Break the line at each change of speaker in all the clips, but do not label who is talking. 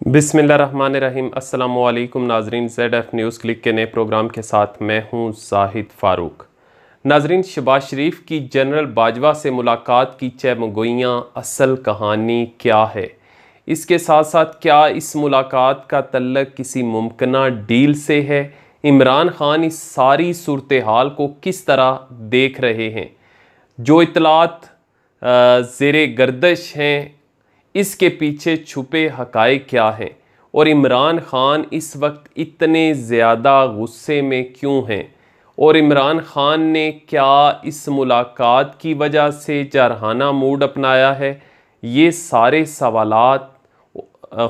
बिस्मिल्लाहिर्रहमानिर्रहीम। अस्सलामुअलैकुम नाजरीन, ZF न्यूज़ क्लिक के नए प्रोग्राम के साथ मैं हूं जाहिद फ़ारूक। नाजरीन, शहबाज शरीफ की जनरल बाजवा से मुलाकात की चहमगोइयाँ, असल कहानी क्या है? इसके साथ साथ क्या इस मुलाकात का तल्लक किसी मुमकिना डील से है? इमरान खान इस सारी सूरत हाल को किस तरह देख रहे हैं? जो इतलात ज़ेरे गर्दश हैं, इसके पीछे छुपे हकाइक क्या हैं और इमरान खान इस वक्त इतने ज़्यादा गुस्से में क्यों हैं, और इमरान खान ने क्या इस मुलाकात की वजह से जारहाना मूड अपनाया है? ये सारे सवालात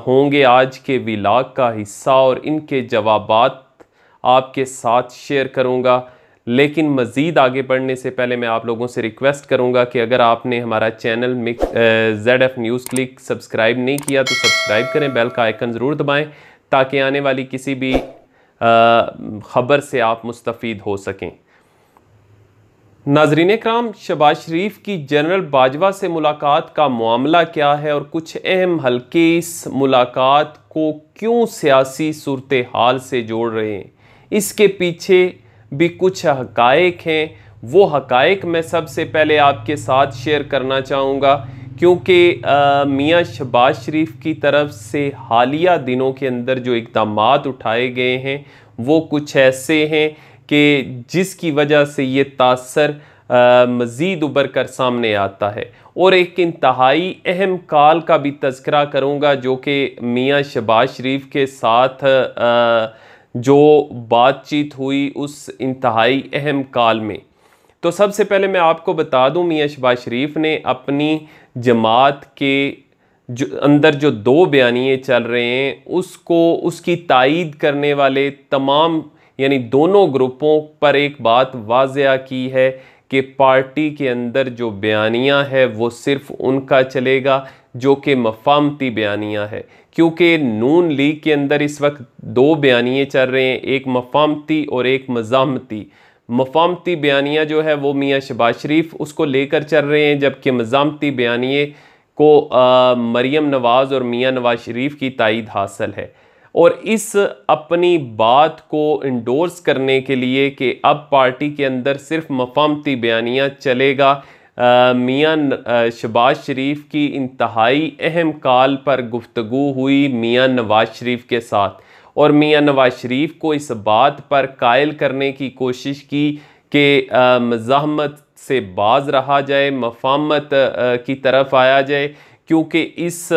होंगे आज के व्लॉग का हिस्सा और इनके जवाबात आपके साथ शेयर करूँगा। लेकिन मज़ीद आगे बढ़ने से पहले मैं आप लोगों से रिक्वेस्ट करूंगा कि अगर आपने हमारा channel ZF news click subscribe नहीं किया तो सब्सक्राइब करें, बेल का आइकन ज़रूर दबाएं ताकि आने वाली किसी भी ख़बर से आप मुस्तफ़ीद हो सकें। नाज़रीन इकराम, शहबाज शरीफ की जनरल बाजवा से मुलाकात का मामला क्या है और कुछ अहम हल्के इस मुलाकात को क्यों सियासी सूरत हाल से जोड़ रहे हैं, इसके पीछे भी कुछ हकाइक हैं। वो हकाइक मैं सबसे पहले आपके साथ शेयर करना चाहूँगा, क्योंकि मियाँ शहबाज शरीफ की तरफ से हालिया दिनों के अंदर जो इक़दामात उठाए गए हैं वो कुछ ऐसे हैं कि जिसकी वजह से ये तासर मज़ीद उभर कर सामने आता है। और एक इंतहाई अहम काल का भी तज़किरा करूँगा जो कि मियाँ शहबाज शरीफ के साथ जो बातचीत हुई उस इंतहाई अहम काल में। तो सबसे पहले मैं आपको बता दूं, मियाँ शहबाज शरीफ ने अपनी जमात के जो अंदर जो दो बयानिए चल रहे हैं उसको उसकी तायीद करने वाले तमाम यानी दोनों ग्रुपों पर एक बात वाज़ेह की है कि पार्टी के अंदर जो बयानिया है वो सिर्फ उनका चलेगा जो कि मफाहमती बयानिया है। क्योंकि नून लीग के अंदर इस वक्त दो बयानिए चल रहे हैं, एक मफाहमती और एक मज़ाहमती। मफाहमती बयानिया जो है वो मियाँ शहबाज शरीफ उसको लेकर चल रहे हैं, जबकि मज़ाहमती बयानिए को मरीम नवाज़ और मियाँ नवाज़ शरीफ की तायीद हासिल है। और इस अपनी बात को इंडोर्स करने के लिए कि अब पार्टी के अंदर सिर्फ मफाहमती बयानिया चलेगा, मियाँ शहबाज शरीफ की इंतहाई अहम काल पर गुफ्तगू हुई मियाँ नवाज़ शरीफ के साथ, और मियाँ नवाज़ शरीफ को इस बात पर कायल करने की कोशिश की कि मज़ाहमत से बाज रहा जाए, मफाहमत की तरफ आया जाए। क्योंकि इस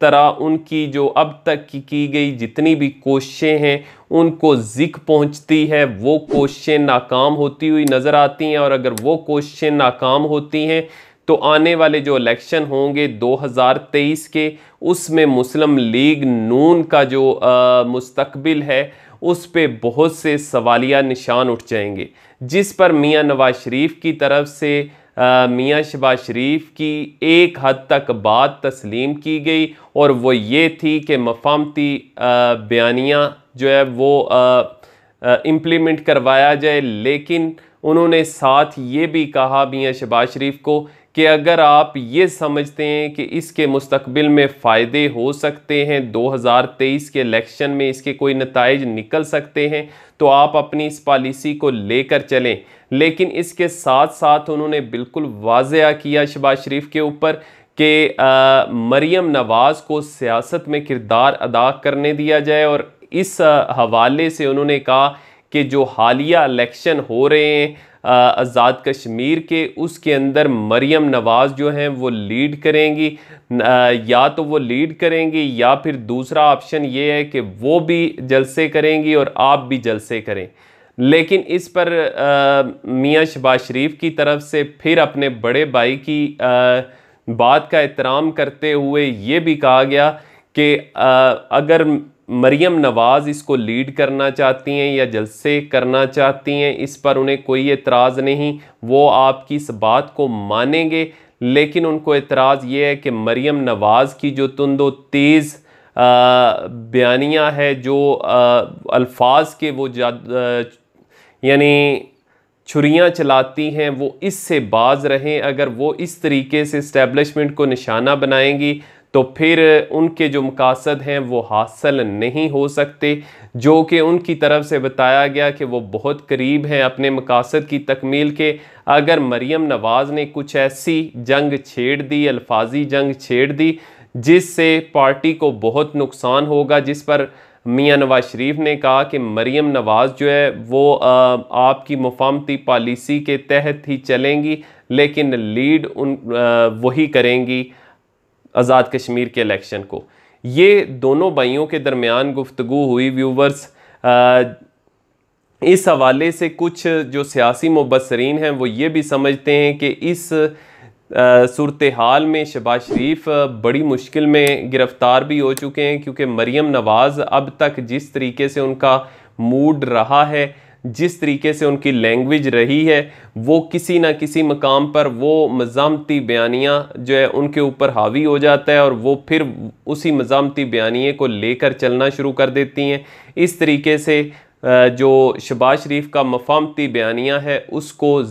तरह उनकी जो अब तक की गई जितनी भी कोशिशें हैं उनको ज़िक पहुंचती है, वो कोशिशें नाकाम होती हुई नज़र आती हैं। और अगर वो कोशिशें नाकाम होती हैं तो आने वाले जो इलेक्शन होंगे 2023 के, उसमें मुस्लिम लीग नून का जो मुस्तकबिल है उस पे बहुत से सवालिया निशान उठ जाएंगे, जिस पर मियाँ नवाज़ शरीफ की तरफ से मियाँ शहबाज शरीफ की एक हद तक बात तस्लीम की गई, और वो ये थी कि मफाहमती बयानिया जो है वो इम्प्लीमेंट करवाया जाए। लेकिन उन्होंने साथ ये भी कहा मियाँ शहबाज शरीफ को कि अगर आप ये समझते हैं कि इसके मुस्तकबिल में फ़ायदे हो सकते हैं, 2023 के इलेक्शन में इसके कोई नताइज निकल सकते हैं, तो आप अपनी इस पॉलिसी को लेकर चलें। लेकिन इसके साथ साथ उन्होंने बिल्कुल वाज़ेह किया शहबाज शरीफ के ऊपर कि मरीम नवाज़ को सियासत में किरदार अदा करने दिया जाए। और इस हवाले से उन्होंने कहा कि जो हालिया इलेक्शन हो रहे हैं आज़ाद कश्मीर के, उसके अंदर मरीम नवाज़ जो हैं वो लीड करेंगी, या तो वो लीड करेंगी या फिर दूसरा ऑप्शन ये है कि वो भी जलसे करेंगी और आप भी जलसे करें। लेकिन इस पर मियाँ शहबाज शरीफ की तरफ से फिर अपने बड़े भाई की बात का एहतराम करते हुए ये भी कहा गया कि अगर मरीम नवाज़ इसको लीड करना चाहती हैं या जलसे करना चाहती हैं, इस पर उन्हें कोई एतराज़ नहीं, वो आपकी इस बात को मानेंगे। लेकिन उनको एतराज़ ये है कि मरीम नवाज़ की जो तुंदो तेज़ बयानिया है, जो अल्फाज के वो यानी छुरियाँ चलाती हैं, वो इससे बाज रहें। अगर वो इस तरीके से इस्टेब्लिशमेंट को निशाना बनाएंगी तो फिर उनके जो मकासद हैं वो हासिल नहीं हो सकते, जो कि उनकी तरफ से बताया गया कि वो बहुत करीब हैं अपने मकासद की तकमील के। अगर मरीम नवाज़ ने कुछ ऐसी जंग छेड़ दी, अल्फाजी जंग छेड़ दी, जिससे पार्टी को बहुत नुकसान होगा, जिस पर मियां नवाज शरीफ ने कहा कि मरीम नवाज़ जो है वो आपकी मुफाहमती पॉलिसी के तहत ही चलेंगी, लेकिन लीड वही करेंगी आज़ाद कश्मीर के इलेक्शन को। ये दोनों भाइयों के दरमियान गुफ्तगू हुई व्यूवर्स। इस हवाले से कुछ जो सियासी मुबस्सरीन हैं वो ये भी समझते हैं कि इस सूरत हाल में शहबाज शरीफ बड़ी मुश्किल में गिरफ्तार भी हो चुके हैं, क्योंकि मरीम नवाज़ अब तक जिस तरीके से उनका मूड रहा है, जिस तरीके से उनकी लैंग्वेज रही है, वो किसी ना किसी मकाम पर वो मज़ामती बयानियाँ जो है उनके ऊपर हावी हो जाता है और वो फिर उसी मज़ामती बयानिए को लेकर चलना शुरू कर देती हैं। इस तरीके से जो शहबाज शरीफ का मुफाहमती बयानिया है उसको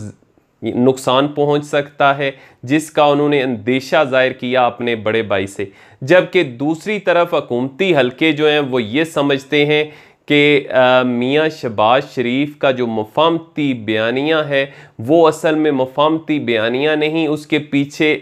नुकसान पहुंच सकता है, जिसका उन्होंने अंदेशा जाहिर किया अपने बड़े भाई से। जबकि दूसरी तरफ हुकूमती हलके जो हैं वो ये समझते हैं कि मियाँ शहबाज शरीफ का जो मुफाहमती बयानिया है वो असल में मुफाहमती बयानिया नहीं, उसके पीछे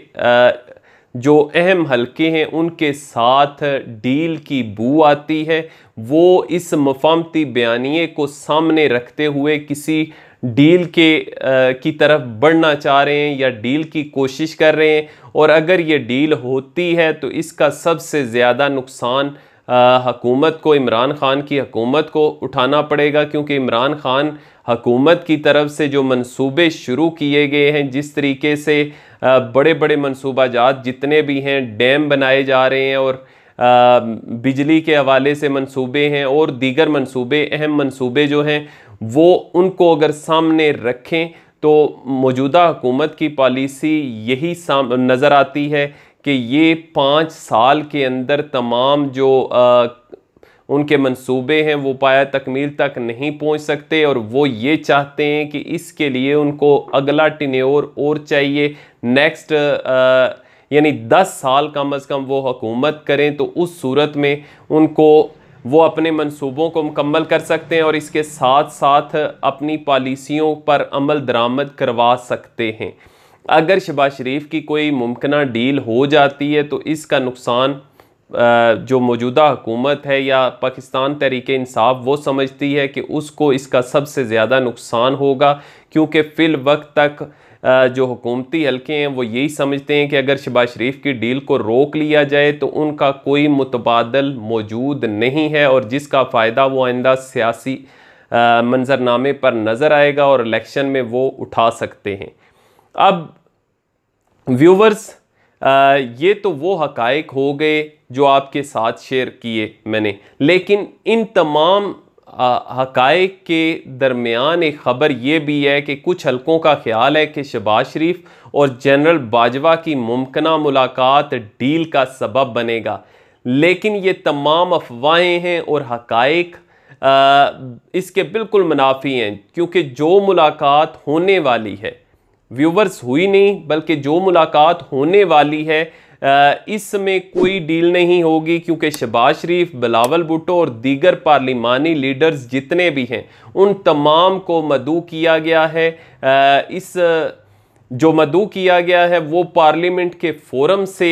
जो अहम हलके हैं उनके साथ डील की बू आती है। वो इस मुफाहमती बयानिए को सामने रखते हुए किसी डील की तरफ बढ़ना चाह रहे हैं या डील की कोशिश कर रहे हैं, और अगर ये डील होती है तो इसका सबसे ज़्यादा नुकसान हुकूमत को, इमरान खान की हुकूमत को उठाना पड़ेगा, क्योंकि इमरान खान हुकूमत की तरफ से जो मंसूबे शुरू किए गए हैं, जिस तरीके से बड़े बड़े मनसूबाजात जितने भी हैं, डैम बनाए जा रहे हैं और बिजली के हवाले से मंसूबे हैं और दीगर मंसूबे, अहम मंसूबे जो हैं वो उनको अगर सामने रखें तो मौजूदा हुकूमत की पॉलिसी यही नज़र आती है कि ये 5 साल के अंदर तमाम जो उनके मंसूबे हैं वो पाया तकमील तक नहीं पहुंच सकते, और वो ये चाहते हैं कि इसके लिए उनको अगला टेन्योर और चाहिए, नेक्स्ट यानी 10 साल कम अज़ कम वो हुकूमत करें, तो उस सूरत में उनको वो अपने मंसूबों को मुकम्मल कर सकते हैं और इसके साथ साथ अपनी पॉलिसियों पर अमल दरामद करवा सकते हैं। अगर शहबाज शरीफ की कोई मुमकिन डील हो जाती है तो इसका नुकसान जो मौजूदा हुकूमत है या पाकिस्तान तहरीक इंसाफ वो समझती है कि उसको इसका सबसे ज़्यादा नुकसान होगा, क्योंकि फ़िल वक्त तक जो हुकूमती हल्के हैं वो यही समझते हैं कि अगर शहबाज शरीफ की डील को रोक लिया जाए तो उनका कोई मुतबादल मौजूद नहीं है, और जिसका फ़ायदा वो आइंदा सियासी मंजरनामे पर नज़र आएगा और इलेक्शन में वो उठा सकते हैं। अब व्यूवर्स, ये तो वो हकायक हो गए जो आपके साथ शेयर किए मैंने, लेकिन इन तमाम हकायक के दरमियान एक ख़बर ये भी है कि कुछ हलकों का ख्याल है कि शहबाज शरीफ और जनरल बाजवा की मुमकिना मुलाकात डील का सबब बनेगा, लेकिन ये तमाम अफवाहें हैं और हकायक इसके बिल्कुल मुनाफी हैं, क्योंकि जो मुलाकात होने वाली है व्यूवर्स हुई नहीं, बल्कि जो मुलाकात होने वाली है इसमें कोई डील नहीं होगी, क्योंकि शहबाज शरीफ, बिलावल भुट्टो और दीगर पार्लिमानी लीडर्स जितने भी हैं उन तमाम को मदऊ किया गया है। इस जो मदऊ किया गया है वो पार्लियामेंट के फोरम से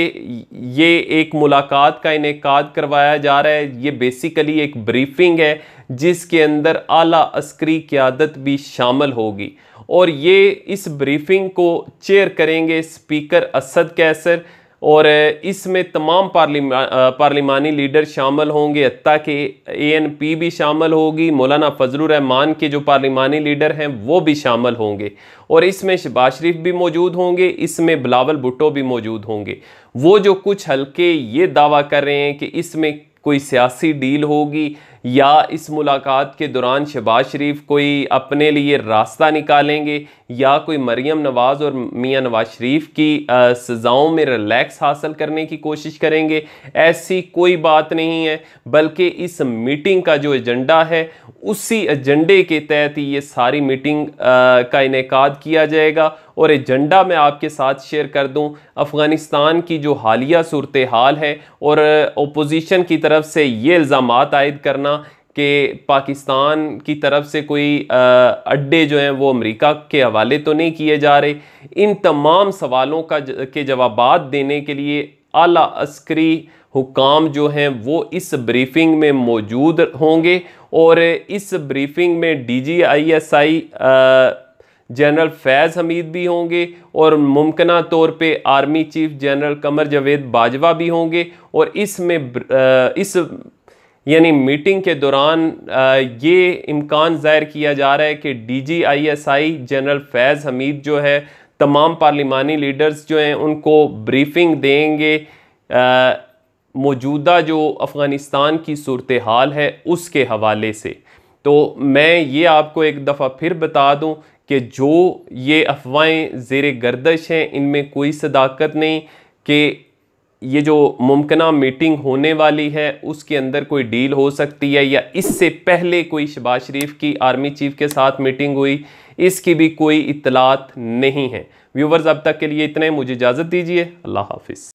ये एक मुलाकात का इनेकाद करवाया जा रहा है। ये बेसिकली एक ब्रीफिंग है जिसके अंदर आला अस्करी क़यादत भी शामिल होगी, और ये इस ब्रीफिंग को चेयर करेंगे स्पीकर असद कैसर, और इसमें तमाम पार्लिमानी लीडर शामिल होंगे, हत्ता कि ANP भी शामिल होगी, मौलाना फजलुर रहमान के जो पार्लिमानी लीडर हैं वो भी शामिल होंगे, और इसमें शहबाज शरीफ भी मौजूद होंगे, इसमें बिलावल भुट्टो भी मौजूद होंगे। वो जो कुछ हलके ये दावा कर रहे हैं कि इसमें कोई सियासी डील होगी या इस मुलाकात के दौरान शहबाज शरीफ कोई अपने लिए रास्ता निकालेंगे या कोई मरीम नवाज़ और मियां नवाज शरीफ की सज़ाओं में रिलैक्स हासिल करने की कोशिश करेंगे? ऐसी कोई बात नहीं है, बल्कि इस मीटिंग का जो एजेंडा है उसी एजेंडे के तहत ही ये सारी मीटिंग का इनेकाद किया जाएगा। और एजेंडा मैं आपके साथ शेयर कर दूं, अफ़गानिस्तान की जो हालिया सूरत हाल है और ओपोजिशन की तरफ से ये इल्ज़ामात आयद करना कि पाकिस्तान की तरफ से कोई अड्डे जो हैं वो अमेरिका के हवाले तो नहीं किए जा रहे, इन तमाम सवालों के जवाबात देने के लिए आला अस्करी हुकाम जो हैं वो इस ब्रीफिंग में मौजूद होंगे। और इस ब्रीफिंग में DGISI जनरल फैज़ हमीद भी होंगे और मुमकिना तौर पे army chief general Qamar Javed Bajwa भी होंगे। और इस यानी मीटिंग के दौरान ये इम्कान ज़ाहिर किया जा रहा है कि DGISI जनरल फैज़ हमीद जो है तमाम पार्लिमानी लीडर्स जो हैं उनको ब्रीफिंग देंगे मौजूदा जो अफ़गानिस्तान की सूरत हाल है उसके हवाले से। तो मैं ये आपको एक दफ़ा फिर बता दूं कि जो ये अफवाहें ज़ेरे गर्दश हैं इनमें कोई सदाकत नहीं कि ये जो मुमकिना मीटिंग होने वाली है उसके अंदर कोई डील हो सकती है या इससे पहले कोई शहबाज शरीफ की आर्मी चीफ के साथ मीटिंग हुई, इसकी भी कोई इत्तलात नहीं है। व्यूवर्स अब तक के लिए इतने, मुझे इजाज़त दीजिए। अल्लाह हाफिज़।